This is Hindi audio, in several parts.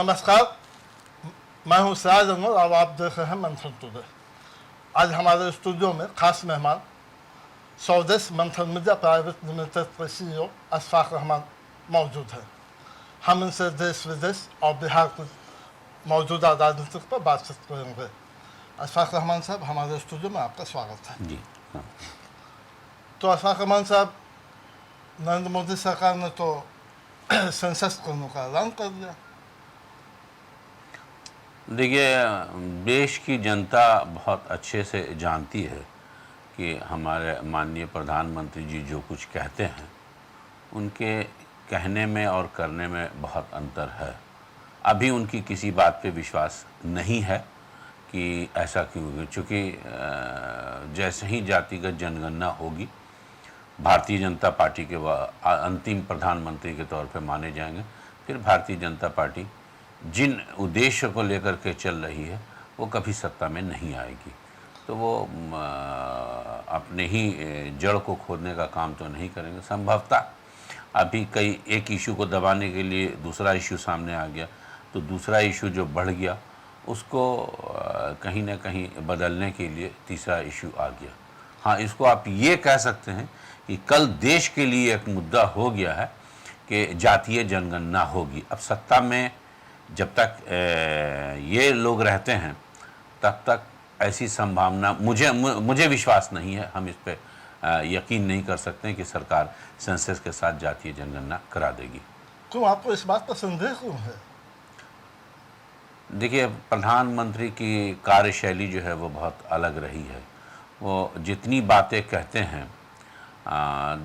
नमस्कार, मैं हूं सिराज अनवर और आप देख रहे हैं मंथन टुडे। आज हमारे स्टूडियो में खास मेहमान स्वदेश मंथन मीडिया प्राइवेट लिमिटेड के CEO अशफाक रहमान मौजूद हैं। हम इनसे देश विदेश और बिहार की मौजूदा राजनीतिक पर बातचीत करेंगे। अशफाक रहमान साहब, हमारे स्टूडियो में आपका स्वागत है जी। हाँ। तो अशफाक रहमान साहब, नरेंद्र मोदी सरकार ने तो सेंसस करने का ऐलान कर दिया। देखिए, देश की जनता बहुत अच्छे से जानती है कि हमारे माननीय प्रधानमंत्री जी जो कुछ कहते हैं उनके कहने में और करने में बहुत अंतर है। अभी उनकी किसी बात पे विश्वास नहीं है कि ऐसा क्यों होगा, चूँकि जैसे ही जातिगत जनगणना होगी भारतीय जनता पार्टी के अंतिम प्रधानमंत्री के तौर पे माने जाएंगे। फिर भारतीय जनता पार्टी जिन उद्देश्य को लेकर के चल रही है वो कभी सत्ता में नहीं आएगी, तो वो अपने ही जड़ को खोदने का काम तो नहीं करेंगे। संभवतः अभी कई एक इशू को दबाने के लिए दूसरा इशू सामने आ गया, तो दूसरा इशू जो बढ़ गया उसको कहीं ना कहीं बदलने के लिए तीसरा इशू आ गया। हाँ, इसको आप ये कह सकते हैं कि कल देश के लिए एक मुद्दा हो गया है कि जातीय जनगणना होगी। अब सत्ता में जब तक ये लोग रहते हैं तब तक ऐसी संभावना मुझे विश्वास नहीं है। हम इस पे यकीन नहीं कर सकते हैं कि सरकार सेंसस के साथ जातीय जनगणना करा देगी। क्यों, आपको इस बात पर संदेह क्यों है? देखिए, प्रधानमंत्री की कार्यशैली जो है वो बहुत अलग रही है। वो जितनी बातें कहते हैं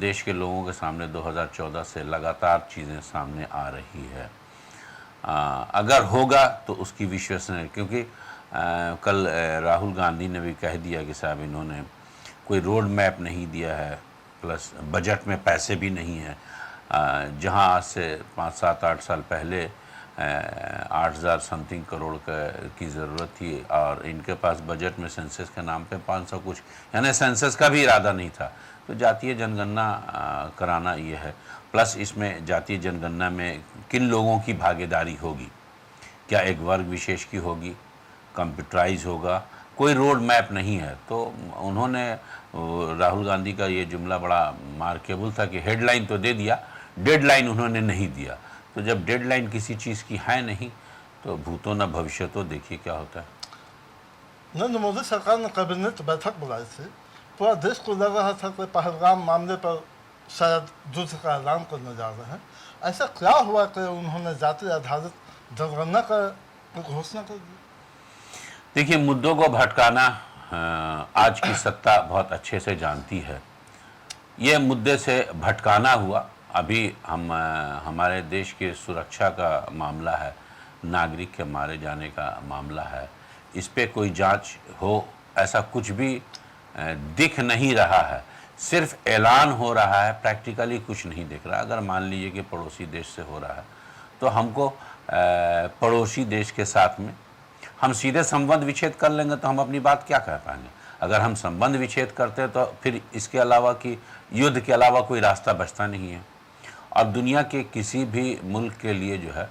देश के लोगों के सामने 2014 से लगातार चीज़ें सामने आ रही है। अगर होगा तो उसकी विश्वसनीयता, क्योंकि कल राहुल गांधी ने भी कह दिया कि साहब इन्होंने कोई रोड मैप नहीं दिया है, प्लस बजट में पैसे भी नहीं है। जहां आज से 5, 7, 8 साल पहले 8,000 समथिंग करोड़ की ज़रूरत थी और इनके पास बजट में सेंसस के नाम पे 500 कुछ, यानी सेंसस का भी इरादा नहीं था। तो जातीय जनगणना कराना ये है। प्लस इसमें जातीय जनगणना में किन लोगों की भागीदारी होगी, क्या एक वर्ग विशेष की होगी, कंप्यूटराइज होगा, कोई रोड मैप नहीं है। तो उन्होंने राहुल गांधी का ये जुमला बड़ा मार्केबल था कि हेडलाइन तो दे दिया, डेडलाइन उन्होंने नहीं दिया। तो जब डेडलाइन किसी चीज़ की है नहीं तो भूतो न भविष्य, तो देखिए क्या होता है। नरेंद्र मोदी सरकार ने कैबिनेट बैठक बुलाई थी। पूरा देश को लग रहा था कि पहलगाम मामले पर शायद युद्ध का ऐलान करने जा रहे हैं। ऐसा क्या हुआ कि उन्होंने जाति आधारित जनगणना का घोषणा कर दी? देखिए, मुद्दों को भटकाना आज की सत्ता बहुत अच्छे से जानती है। ये मुद्दे से भटकाना हुआ। अभी हमारे देश की सुरक्षा का मामला है, नागरिक के मारे जाने का मामला है। इस पे कोई जांच हो ऐसा कुछ भी दिख नहीं रहा है। सिर्फ ऐलान हो रहा है, प्रैक्टिकली कुछ नहीं दिख रहा। अगर मान लीजिए कि पड़ोसी देश से हो रहा है तो हमको पड़ोसी देश के साथ में हम सीधे संबंध विच्छेद कर लेंगे तो हम अपनी बात क्या कह पाएंगे। अगर हम संबंध विच्छेद करते हैं तो फिर इसके अलावा कि युद्ध के अलावा कोई रास्ता बचता नहीं है। और दुनिया के किसी भी मुल्क के लिए जो है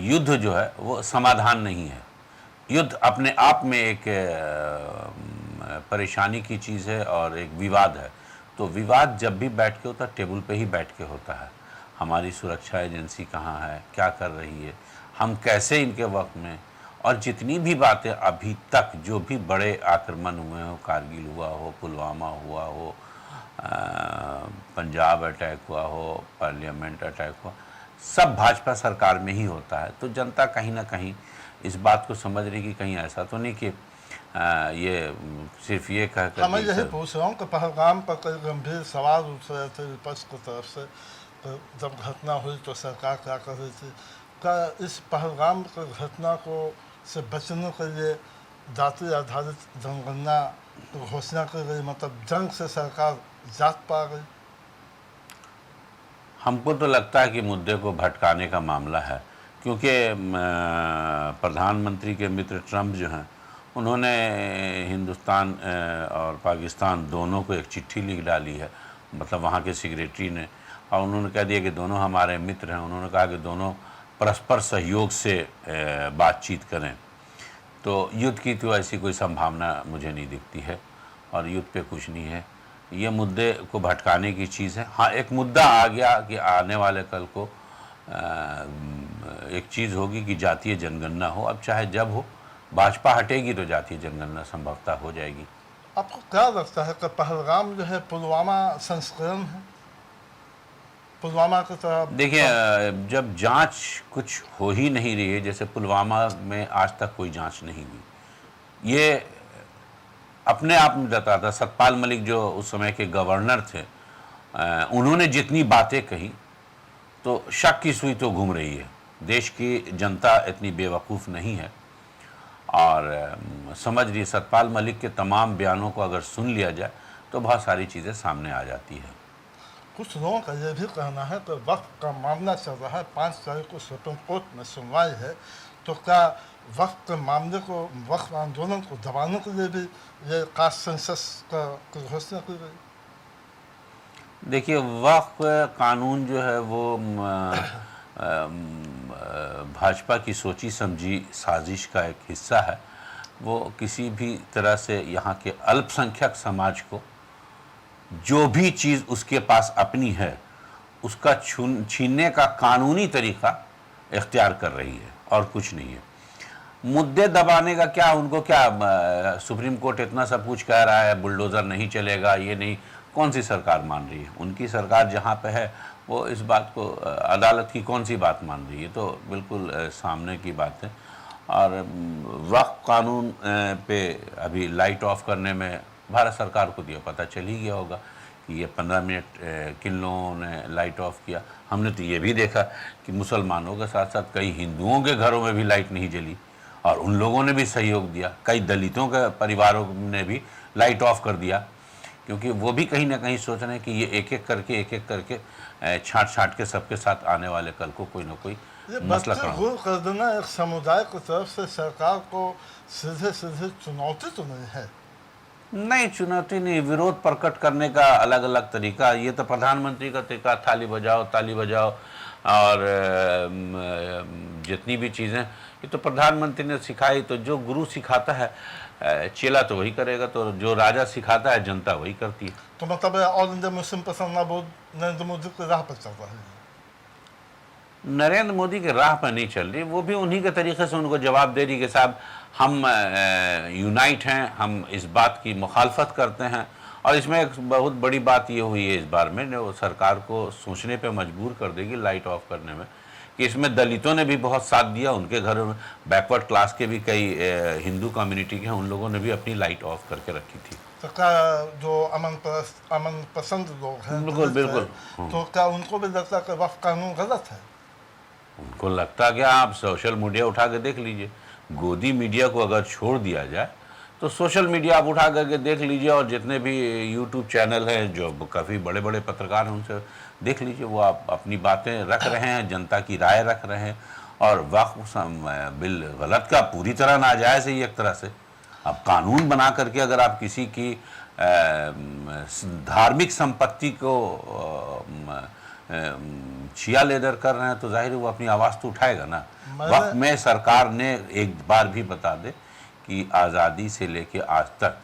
युद्ध जो है वो समाधान नहीं है। युद्ध अपने आप में एक परेशानी की चीज़ है और एक विवाद है। तो विवाद जब भी बैठ के होता है टेबल पे ही बैठ के होता है। हमारी सुरक्षा एजेंसी कहाँ है, क्या कर रही है, हम कैसे इनके वक्त में, और जितनी भी बातें अभी तक जो भी बड़े आक्रमण हुए हो, कारगिल हुआ हो, पुलवामा हुआ हो, पंजाब अटैक हुआ हो, पार्लियामेंट अटैक हुआ, सब भाजपा सरकार में ही होता है। तो जनता कहीं ना कहीं इस बात को समझ रही कि कहीं ऐसा तो नहीं कि ये सिर्फ ये कह कर। मैं यही पूछ रहा हूँ कि पहलगाम पर कई गंभीर सवाल उठ रहे थे विपक्ष की तरफ से। तो जब घटना हुई तो सरकार क्या कर रही थी? क्या इस पहलगाम की घटना को से बचने के लिए जाति आधारित जनगणना की घोषणा की गई, मतलब जंग से सरकार जात पा गई? हमको तो लगता है कि मुद्दे को भटकाने का मामला है, क्योंकि प्रधानमंत्री के मित्र ट्रंप जो हैं उन्होंने हिंदुस्तान और पाकिस्तान दोनों को एक चिट्ठी लिख डाली है, मतलब वहाँ के सेक्रेटरी ने, और उन्होंने कह दिया कि दोनों हमारे मित्र हैं। उन्होंने कहा कि दोनों परस्पर सहयोग से बातचीत करें, तो युद्ध की तो ऐसी कोई संभावना मुझे नहीं दिखती है और युद्ध पे कुछ नहीं है। ये मुद्दे को भटकाने की चीज़ है। हाँ, एक मुद्दा आ गया कि आने वाले कल को एक चीज़ होगी कि जातीय जनगणना हो। अब चाहे जब हो, भाजपा हटेगी तो जातीय जनगणना संभवतः हो जाएगी। आपको क्या लगता है कि पहलगाम जो है पुलवामा संस्करण है? पुलवामा की तरह देखिए, जब जांच कुछ हो ही नहीं रही है, जैसे पुलवामा में आज तक कोई जांच नहीं हुई, ये अपने आप में बताता था। सतपाल मलिक जो उस समय के गवर्नर थे, उन्होंने जितनी बातें कही तो शक की सुई तो घूम रही है। देश की जनता इतनी बेवकूफ़ नहीं है और समझ रही है। सतपाल मलिक के तमाम बयानों को अगर सुन लिया जाए तो बहुत सारी चीज़ें सामने आ जाती है। कुछ लोगों का यह भी कहना है कि वक्त का मामला चल रहा है, 5 तारीख को सुप्रीम कोर्ट में सुनवाई है, तो क्या वक्त के मामले को, वक्त आंदोलन को दबाने के लिए भी ये कास्ट सेंसस का घोषणा की गई? देखिए, वक्फ कानून जो है वो भाजपा की सोची समझी साजिश का एक हिस्सा है। वो किसी भी तरह से यहाँ के अल्पसंख्यक समाज को जो भी चीज़ उसके पास अपनी है उसका छीनने का कानूनी तरीका इख्तियार कर रही है और कुछ नहीं है। मुद्दे दबाने का क्या, उनको क्या, सुप्रीम कोर्ट इतना सब कुछ कह रहा है, बुलडोज़र नहीं चलेगा, ये नहीं, कौन सी सरकार मान रही है? उनकी सरकार जहाँ पे है वो इस बात को, अदालत की कौन सी बात मान रही है? तो बिल्कुल सामने की बात है। और वक्फ कानून पे अभी लाइट ऑफ करने में भारत सरकार को दिया पता चल ही गया होगा कि ये 15 मिनट किन लोगों ने लाइट ऑफ किया। हमने तो ये भी देखा कि मुसलमानों के साथ साथ कई हिंदुओं के घरों में भी लाइट नहीं जली और उन लोगों ने भी सहयोग दिया। कई दलितों के परिवारों ने भी लाइट ऑफ कर दिया, क्योंकि वो भी कहीं ना कहीं सोच रहे हैं कि ये एक एक करके छांट के सबके साथ आने वाले कल को कोई ना कोई मसला खड़ा हो। कर देना एक समुदाय की तरफ से सरकार को सीधे सीधे चुनौती तो नहीं है? नहीं, चुनौती नहीं, विरोध प्रकट करने का अलग अलग तरीका। ये तो प्रधानमंत्री का तरीका, थाली बजाओ ताली बजाओ, और जितनी भी चीज़ें ये तो प्रधानमंत्री ने सिखाई। तो जो गुरु सिखाता है चेला तो वही करेगा, तो जो राजा सिखाता है जनता वही करती है। तो मतलब ऑल इंडिया मुस्लिम पसंद नरेंद्र मोदी की राह पर चल रहा है? नरेंद्र मोदी के राह पर नहीं चल रही, वो भी उन्हीं के तरीके से उनको जवाब दे रही कि साहब हम यूनाइट हैं, हम इस बात की मुखालफत करते हैं। और इसमें एक बहुत बड़ी बात ये हुई है इस बार में, जो सरकार को सोचने पे मजबूर कर देगी लाइट ऑफ करने में, कि इसमें दलितों ने भी बहुत साथ दिया। उनके घरों में बैकवर्ड क्लास के भी कई हिंदू कम्युनिटी के हैं, उन लोगों ने भी अपनी लाइट ऑफ करके रखी थी। तो क्या जो अमन पसंद लोग हैं, बिल्कुल बिल्कुल, तो क्या उनको भी लगता है कि वक्फ कानून गलत है? उनको लगता क्या, आप सोशल मीडिया उठा के देख लीजिए। गोदी मीडिया को अगर छोड़ दिया जाए तो सोशल मीडिया आप उठा करके देख लीजिए, और जितने भी यूट्यूब चैनल हैं जो काफ़ी बड़े बड़े पत्रकार हैं उनसे देख लीजिए, वो आप अपनी बातें रख रहे हैं, जनता की राय रख रहे हैं। और वक्फ बिल गलत का पूरी तरह नाजायज़ है एक तरह से। अब कानून बना करके अगर आप किसी की धार्मिक संपत्ति को छिया लेदर कर रहे हैं तो जाहिर है वो अपनी आवाज़ तो उठाएगा ना। वक्त में सरकार ने एक बार भी बता दे कि आज़ादी से लेके आज तक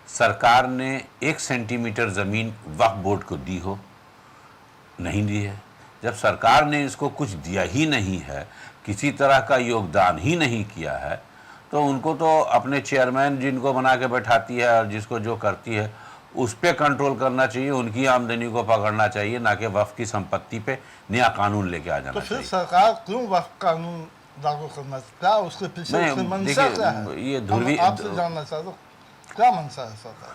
सरकार ने 1 सेंटीमीटर ज़मीन वक्फ बोर्ड को दी हो? नहीं दी है। जब सरकार ने इसको कुछ दिया ही नहीं है, किसी तरह का योगदान ही नहीं किया है, तो उनको तो अपने चेयरमैन जिनको बना के बैठाती है और जिसको जो करती है उस पर कंट्रोल करना चाहिए, उनकी आमदनी को पकड़ना चाहिए, ना कि वक्फ की संपत्ति पे नया कानून लेके आ जाना चाहिए। तो फिर सरकार क्यों वक्फ कानून लागू करना, क्या उसके पीछे मंशा क्या है? ये ध्रुवी, आपसे जानना चाहता हूँ क्या मंशा है सरकार?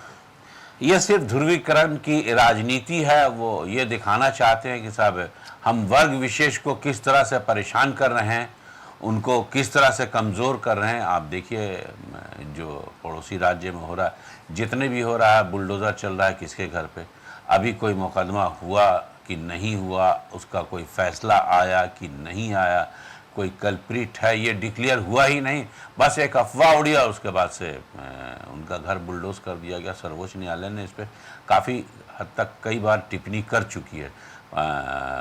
ये सिर्फ ध्रुवीकरण की राजनीति है। वो ये दिखाना चाहते हैं कि साहब हम वर्ग विशेष को किस तरह से परेशान कर रहे हैं, उनको किस तरह से कमज़ोर कर रहे हैं। आप देखिए जो पड़ोसी राज्य में हो रहा है, जितने भी हो रहा है, बुलडोज़र चल रहा है किसके घर पे, अभी कोई मुकदमा हुआ कि नहीं हुआ, उसका कोई फ़ैसला आया कि नहीं आया, कोई कल्प्रिट है ये डिक्लेयर हुआ ही नहीं, बस एक अफवाह उड़ी और उसके बाद से उनका घर बुलडोज कर दिया गया। सर्वोच्च न्यायालय ने इस पर काफ़ी हद तक कई बार टिप्पणी कर चुकी है।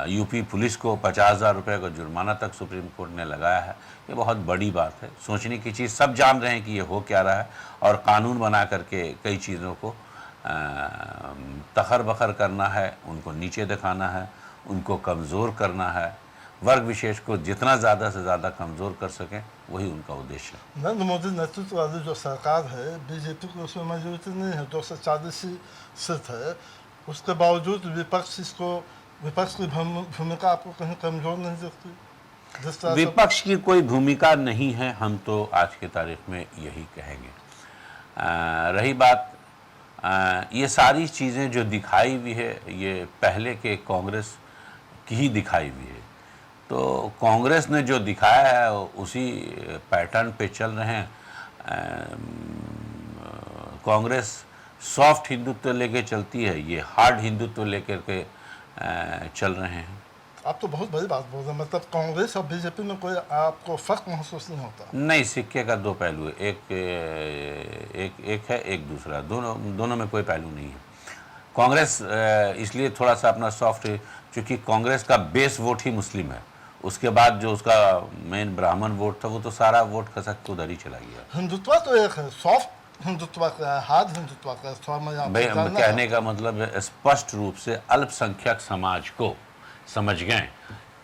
यूपी पुलिस को 50,000 रुपये का जुर्माना तक सुप्रीम कोर्ट ने लगाया है। ये बहुत बड़ी बात है, सोचने की चीज़। सब जान रहे हैं कि ये हो क्या रहा है और कानून बना करके कई चीज़ों को तखर बखर करना है, उनको नीचे दिखाना है, उनको कमज़ोर करना है। वर्ग विशेष को जितना ज़्यादा से ज़्यादा कमज़ोर कर सकें वही उनका उद्देश्य है। नरेंद्र मोदी नेतृत्व वाली जो सरकार है, बीजेपी को उसमें मेजोरिटी नहीं है, 240 सीट है। उसके बावजूद विपक्ष की भूमिका आपको कहीं कमज़ोर नहीं दिखती? जिस तरह विपक्ष की कोई भूमिका नहीं है, हम तो आज की तारीख में यही कहेंगे। रही बात ये सारी चीज़ें जो दिखाई हुई है, ये पहले के कांग्रेस की ही दिखाई हुई है। तो कांग्रेस ने जो दिखाया है उसी पैटर्न पे चल रहे हैं। कांग्रेस सॉफ्ट हिंदुत्व लेके चलती है, ये हार्ड हिंदुत्व लेकर के चल रहे हैं। आप तो बहुत बड़ी बात बोल रहे हैं, मतलब कांग्रेस और बीजेपी में कोई आपको फर्क महसूस नहीं होता? नहीं, सिक्के का दो पहलू है, एक है एक दूसरा, दोनों में कोई पहलू नहीं है। कांग्रेस इसलिए थोड़ा सा अपना सॉफ्ट है क्योंकि कांग्रेस का बेस वोट ही मुस्लिम है। उसके बाद जो उसका मेन ब्राह्मण वोट था वो तो सारा वोट खसक के उधर ही चला गया। हिंदुत्व तो एक है, सॉफ्ट हिंदुत्व का है, हार्ड हिंदुत्व का है। थोड़ा मैं आपको भाई जानना कहने का मतलब है स्पष्ट रूप से अल्पसंख्यक समाज को समझ गए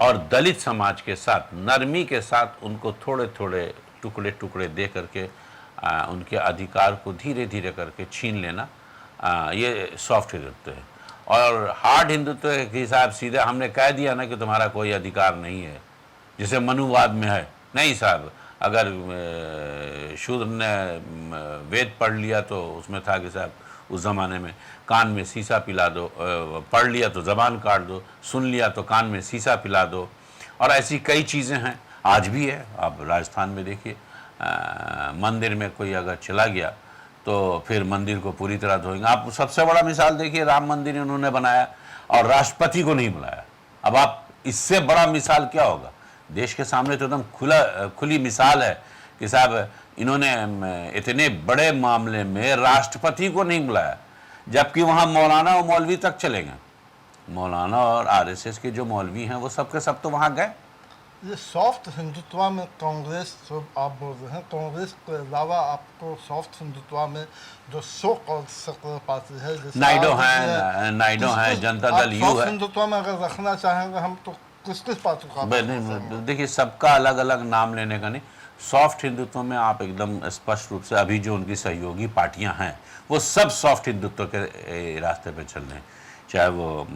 और दलित समाज के साथ नरमी के साथ उनको थोड़े थोड़े टुकड़े टुकड़े दे करके उनके अधिकार को धीरे धीरे करके छीन लेना, ये सॉफ्ट हिंदुत्व है। और हार्ड हिंदुत्व के हिसाब सीधे हमने कह दिया ना कि तुम्हारा कोई अधिकार नहीं है, जैसे मनुवाद में है। नहीं साहब, अगर शूद्र ने वेद पढ़ लिया तो उसमें था कि साहब उस ज़माने में कान में शीशा पिला दो, पढ़ लिया तो ज़बान काट दो, सुन लिया तो कान में शीशा पिला दो। और ऐसी कई चीज़ें हैं, आज भी है। आप राजस्थान में देखिए, मंदिर में कोई अगर चला गया तो फिर मंदिर को पूरी तरह धोएंगे। आप सबसे बड़ा मिसाल देखिए, राम मंदिर उन्होंने बनाया और राष्ट्रपति को नहीं बुलाया। अब आप इससे बड़ा मिसाल क्या होगा? देश के सामने तो एकदम खुली मिसाल है कि साहब इन्होंने इतने बड़े मामले में राष्ट्रपति को नहीं बुलाया, जबकि वहाँ मौलाना और मौलवी तक चले गए। मौलाना और आरएसएस के जो मौलवी हैं वो सब के सब तो वहाँ गए। ये सॉफ्ट हिंदुत्व में कांग्रेस जो आप बोल रहे हैं, कांग्रेस के अलावा आपको सॉफ्ट हिंदुत्व में जो सो कॉल्ड सेकुलर पार्टी है, नायडू है, जनता दल यू सॉफ्ट है। हिंदुत्व में अगर रखना चाहेंगे हम तो किस पार्टी को? देखिए, सबका अलग अलग नाम लेने का नहीं। सॉफ्ट हिंदुत्व में आप एकदम स्पष्ट रूप से अभी जो उनकी सहयोगी पार्टियां हैं वो सब सॉफ्ट हिंदुत्व के रास्ते पे चल रहे हैं, चाहे वो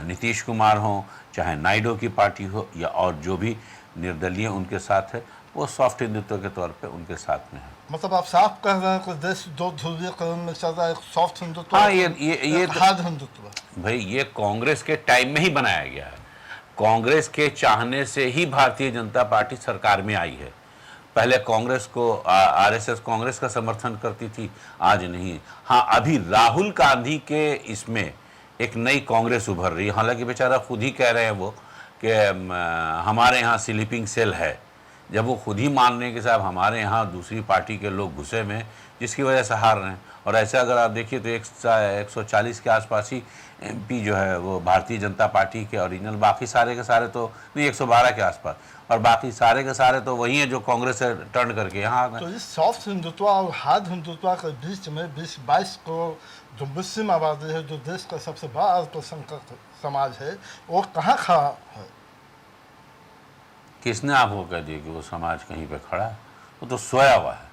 नीतीश कुमार हो, चाहे नायडू की पार्टी हो, या और जो भी निर्दलीय उनके साथ है, वो सॉफ्ट हिंदुत्व के तौर पे उनके साथ में है। मतलब आप साफ कह रहे हैं कि देश दो ध्रुवीकरण में चल रहा है, एक सॉफ्ट हिंदुत्व, हाँ, ये हार्ड हिंदुत्व। भाई ये कांग्रेस के टाइम में ही बनाया गया है। कांग्रेस के चाहने से ही भारतीय जनता पार्टी सरकार में आई है। पहले कांग्रेस को आरएसएस कांग्रेस का समर्थन करती थी, आज नहीं। हाँ, अभी राहुल गांधी के इसमें एक नई कांग्रेस उभर रही है। हालांकि बेचारा खुद ही कह रहे हैं वो कि हमारे यहाँ स्लीपिंग सेल है। जब वो खुद ही मान रहे हैं कि साहब हमारे यहाँ दूसरी पार्टी के लोग घुसे में, जिसकी वजह से हार रहे हैं। और ऐसे अगर आप देखिए तो 140 के आसपास ही एमपी जो है वो भारतीय जनता पार्टी के ओरिजिनल, बाकी सारे के सारे तो नहीं, 112 के आसपास, और बाकी सारे के सारे तो वही हैं जो कांग्रेस से टर्न करके यहाँ आ गए। तो इस सॉफ्ट हिंदुत्व और हार्ड हिंदुत्व के बीच में 20-22 करोड़ जो मुस्लिम आबादी है, जो देश का सबसे बड़ा अल्पसंख्यक समाज है, वो कहाँ खड़ा है? किसने आपको कह दिया कि वो समाज कहीं पे खड़ा है? वो तो सोया हुआ है।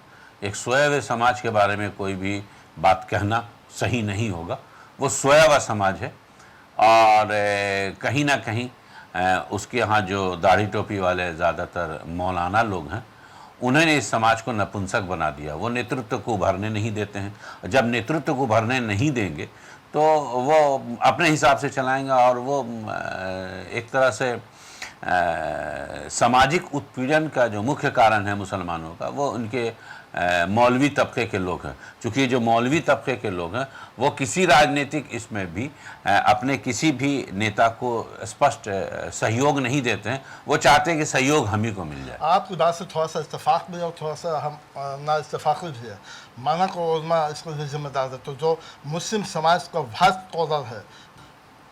एक सोए हुए समाज के बारे में कोई भी बात कहना सही नहीं होगा। वो सोया हुआ समाज है और कहीं ना कहीं उसके यहाँ जो दाढ़ी टोपी वाले ज़्यादातर मौलाना लोग हैं, उन्होंने इस समाज को नपुंसक बना दिया। वो नेतृत्व को उभरने नहीं देते हैं। जब नेतृत्व को उभरने नहीं देंगे तो वो अपने हिसाब से चलाएंगे और वो एक तरह से सामाजिक उत्पीड़न का जो मुख्य कारण है मुसलमानों का, वो उनके मौलवी तबके के लोग हैं। चूँकि जो मौलवी तबके के लोग हैं वो किसी राजनीतिक इसमें भी अपने किसी भी नेता को स्पष्ट सहयोग नहीं देते हैं, वो चाहते हैं कि सहयोग हम ही को मिल जाए। आपकी बात से थोड़ा सा इत्तेफाक भी है और थोड़ा सा हम ना इत्तेफाक भी है। माना को उलमा इसको भी जिम्मेदार है, तो जो मुस्लिम समाज का वाइस स्कॉलर है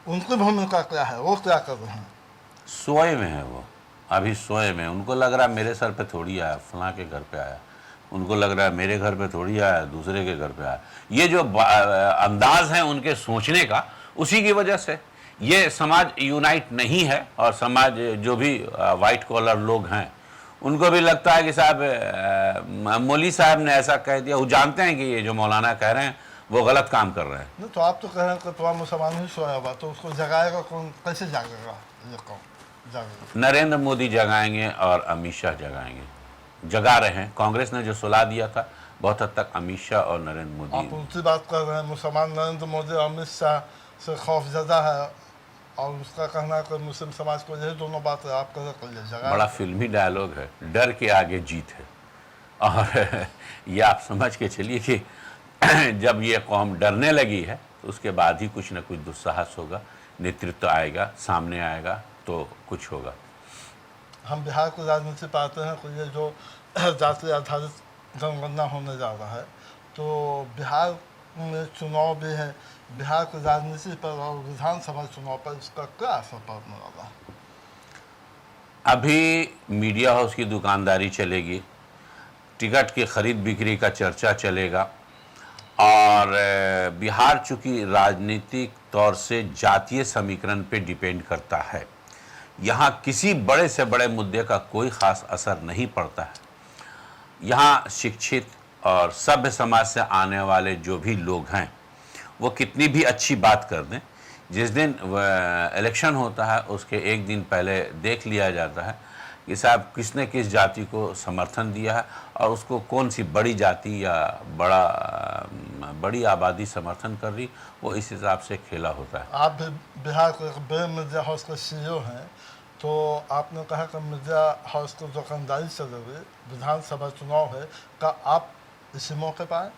उनकी भूमिका क्या है, वो क्या कर रहे हैं? सोए में है वो, अभी सोए में। उनको लग रहा है मेरे सर पे थोड़ी आया, फलां के घर पे आया। उनको लग रहा है मेरे घर पे थोड़ी आया, दूसरे के घर पे आया। ये जो अंदाज है उनके सोचने का, उसी की वजह से ये समाज यूनाइट नहीं है। और समाज जो भी वाइट कॉलर लोग हैं उनको भी लगता है कि साहब मौली साहब ने ऐसा कह दिया। वो जानते हैं कि ये जो मौलाना कह रहे हैं वो गलत काम कर रहे हैं। नहीं, तो आप तो कह रहे हैं कि तो मुसलमान ही सोया हुआ, तो उसको जगाएगा कौन, कैसे जागेगा? ये कौन जागेगा? नरेंद्र मोदी जगाएंगे और अमित शाह जगाएंगे, जगा रहे हैं। कांग्रेस ने जो सुला दिया था बहुत हद तक अमित शाह और नरेंद्र मोदी। आप उनकी बात कर रहे हैं। मुसलमान नरेंद्र मोदी और अमित शाह से खौफजदा है और उसका कहना है कि मुस्लिम समाज को यही दोनों बात है। आप कह रहे जगह बड़ा फिल्मी डायलॉग है, डर के आगे जीत है। और ये आप समझ के चलिए कि जब ये कौम डरने लगी है तो उसके बाद ही कुछ न कुछ दुस्साहस होगा, नेतृत्व आएगा, सामने आएगा तो कुछ होगा। हम बिहार की राजनीति पाते हैं कि ये जो जाति आधारित जनगणना होने जा रहा है, तो बिहार में चुनाव भी है, बिहार की राजनीति पर और विधानसभा चुनाव पर इसका क्या असर पड़ने वाला है? अभी मीडिया हाउस की दुकानदारी चलेगी, टिकट की खरीद बिक्री का चर्चा चलेगा। और बिहार चूँकि राजनीतिक तौर से जातीय समीकरण पे डिपेंड करता है, यहाँ किसी बड़े से बड़े मुद्दे का कोई ख़ास असर नहीं पड़ता है। यहाँ शिक्षित और सभ्य समाज से आने वाले जो भी लोग हैं वो कितनी भी अच्छी बात कर दें, जिस दिन इलेक्शन होता है उसके एक दिन पहले देख लिया जाता है कि साहब किसने किस जाति को समर्थन दिया है और उसको कौन सी बड़ी जाति या बड़ी आबादी समर्थन कर रही, वो इस हिसाब से खेला होता है। आप भी बिहार के एक बड़े मीडिया हाउस के CEO हैं, तो आपने कहा कि मीडिया हाउस को दुकानदारी चल रही, विधानसभा चुनाव है, का आप इसी मौके पर आए?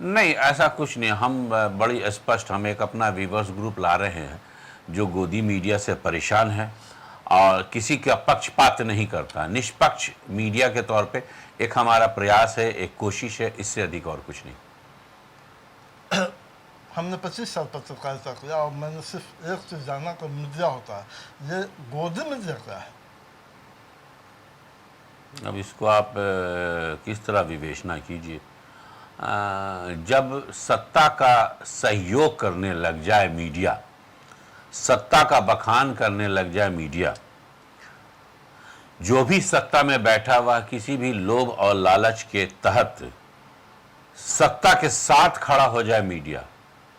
नहीं, ऐसा कुछ नहीं। हम बड़ी स्पष्ट, हम एक अपना व्यूअर्स ग्रुप ला रहे हैं जो गोदी मीडिया से परेशान है और किसी का पक्षपात नहीं करता। निष्पक्ष मीडिया के तौर पे एक हमारा प्रयास है, एक कोशिश है, इससे अधिक और कुछ नहीं। हमने 25 साल पत्रकारिता किया और मैंने सिर्फ एक चीज़ जाना कि मीडिया होता है। ये गोदी मीडिया क्या है? अब इसको आप किस तरह विवेचना कीजिए। जब सत्ता का सहयोग करने लग जाए मीडिया, सत्ता का बखान करने लग जाए मीडिया, जो भी सत्ता में बैठा हुआ किसी भी लोभ और लालच के तहत सत्ता के साथ खड़ा हो जाए मीडिया,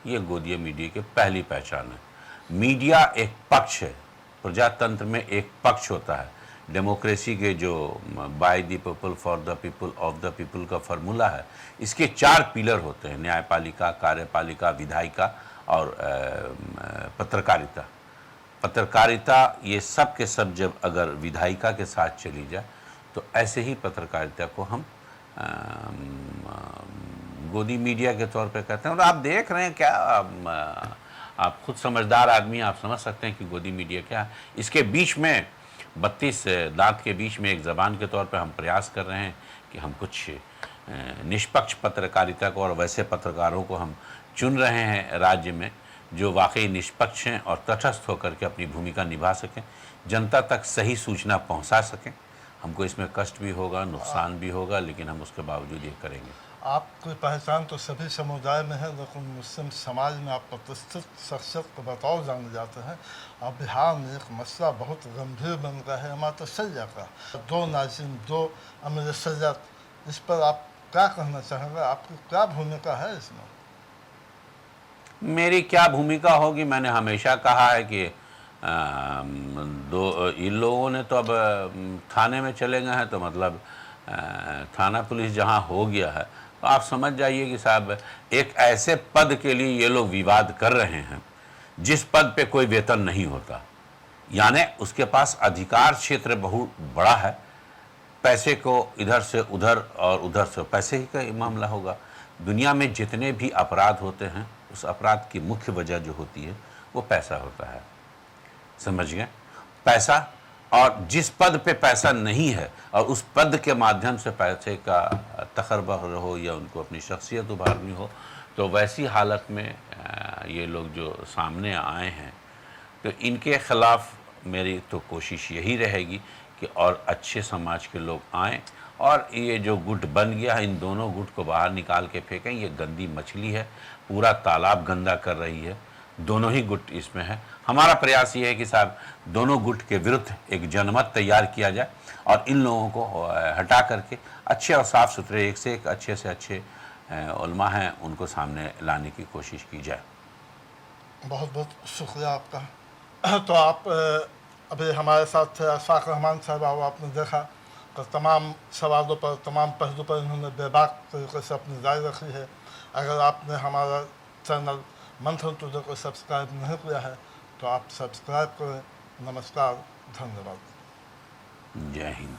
ये गोदिया मीडिया की पहली पहचान है। मीडिया एक पक्ष है, प्रजातंत्र में एक पक्ष होता है। डेमोक्रेसी के जो by the people for the people of the people का फार्मूला है, इसके 4 पिलर होते हैं: न्यायपालिका, कार्यपालिका, विधायिका और पत्रकारिता। पत्रकारिता ये सब के सब जब अगर विधायिका के साथ चली जाए तो ऐसे ही पत्रकारिता को हम गोदी मीडिया के तौर पे कहते हैं। और आप देख रहे हैं क्या, आप खुद समझदार आदमी, आप समझ सकते हैं कि गोदी मीडिया क्या है। इसके बीच में 32 दांत के बीच में एक ज़बान के तौर पे हम प्रयास कर रहे हैं कि हम कुछ निष्पक्ष पत्रकारिता को और वैसे पत्रकारों को हम चुन रहे हैं राज्य में जो वाकई निष्पक्ष हैं और तटस्थ होकर के अपनी भूमिका निभा सकें, जनता तक सही सूचना पहुंचा सकें। हमको इसमें कष्ट भी होगा, नुकसान भी होगा, लेकिन हम उसके बावजूद ये करेंगे। आपकी पहचान तो सभी समुदाय में है, लेकिन मुस्लिम समाज में आप प्रतिष्ठित शख्सियत के बतौर जाने जाते हैं। और बिहार में एक मसला बहुत गंभीर बन गया है, हमारा तशय्या का। 2 नाज़िम, 2 अमीर शरीयत, इस पर आप क्या कहना चाहेंगे? आपकी क्या भूमिका है इसमें? मेरी क्या भूमिका होगी, मैंने हमेशा कहा है कि इन लोगों ने तो अब थाने में चले गए हैं, तो मतलब थाना पुलिस जहां हो गया है, तो आप समझ जाइए कि साहब एक ऐसे पद के लिए ये लोग विवाद कर रहे हैं जिस पद पे कोई वेतन नहीं होता, यानी उसके पास अधिकार क्षेत्र बहुत बड़ा है, पैसे को इधर से उधर और उधर से पैसे ही का मामला होगा। दुनिया में जितने भी अपराध होते हैं उस अपराध की मुख्य वजह जो होती है वो पैसा होता है, समझ गए? पैसा, और जिस पद पे पैसा नहीं है और उस पद के माध्यम से पैसे का तखरबगर हो या उनको अपनी शख्सियत उभारनी हो, तो वैसी हालत में ये लोग जो सामने आए हैं तो इनके ख़िलाफ़ मेरी तो कोशिश यही रहेगी कि और अच्छे समाज के लोग आएँ और ये जो गुट बन गया है इन दोनों गुट को बाहर निकाल के फेंकें। ये गंदी मछली है, पूरा तालाब गंदा कर रही है, दोनों ही गुट इसमें है। हमारा प्रयास ये है कि साहब दोनों गुट के विरुद्ध एक जनमत तैयार किया जाए और इन लोगों को हटा करके अच्छे और साफ़ सुथरे एक से एक अच्छे से अच्छे उलमा हैं उनको सामने लाने की कोशिश की जाए। बहुत बहुत शुक्रिया आपका। तो आप अभी हमारे साथ थे अशफाक रहमान साहब, और आपने देखा कि तमाम सवालों पर, तमाम पहलू पर इन्होंने बेबाक तरीके से अपनी राय रखी है। अगर आपने हमारा चैनल मंथन टुडे को सब्सक्राइब नहीं किया है तो आप सब्सक्राइब करें। नमस्कार, धन्यवाद। जय हिंद।